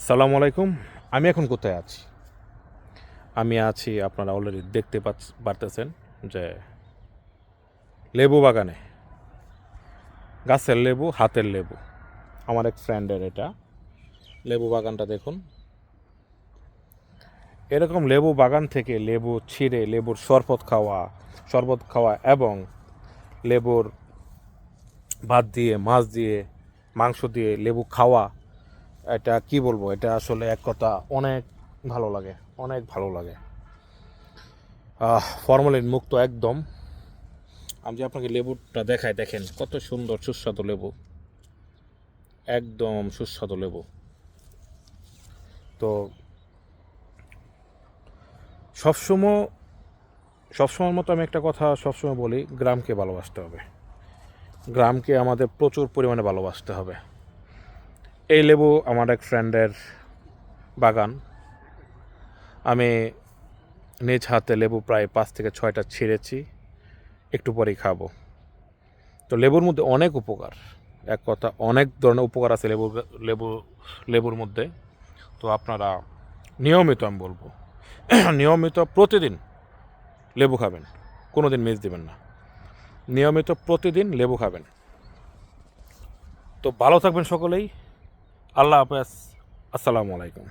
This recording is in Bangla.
আসসালামু আলাইকুম। আমি এখন কোথায় আছি? আমি আছি আপনারা অলরেডি দেখতে পারতেছেন যে লেবু বাগানে। গাছের লেবু, হাতের লেবু। আমার এক ফ্রেন্ডের এটা। লেবু বাগানটা দেখুন। এরকম লেবু বাগান থেকে লেবু ছিঁড়ে লেবুর শরবত খাওয়া এবং লেবুর ভাত দিয়ে, মাছ দিয়ে, মাংস দিয়ে লেবু খাওয়া, এটা কি বলবো? এটা আসলে এক কথা অনেক ভালো লাগে, অনেক ভালো লাগে। ফরমালিন মুক্ত একদম। আমি যে আপনাকে লেবুটা দেখাই, দেখেন কত সুন্দর সুস্বাদু লেবু, একদম সুস্বাদু লেবু। তো সবসময় সবসময়ের মতো আমি একটা কথা সবসময় বলি, গ্রামকে ভালোবাসতে হবে। গ্রামকে আমাদের প্রচুর পরিমাণে ভালোবাসতে হবে। এই লেবু আমার এক ফ্রেন্ডের বাগান। আমি নিজ হাতে লেবু প্রায় 5 থেকে 6টা ছিঁড়েছি, একটু পরেই খাবো। তো লেবুর মধ্যে অনেক উপকার, এক কথা অনেক ধরনের উপকার আছে লেবু লেবুর মধ্যে। তো আপনারা নিয়মিত, আমি বলবো নিয়মিত প্রতিদিন লেবু খাবেন, কোনো দিন মিস দিবেন না। নিয়মিত প্রতিদিন লেবু খাবেন। তো ভালো থাকবেন সকলেই। আল্লাহ হাফেজ। আসসালামু আলাইকুম।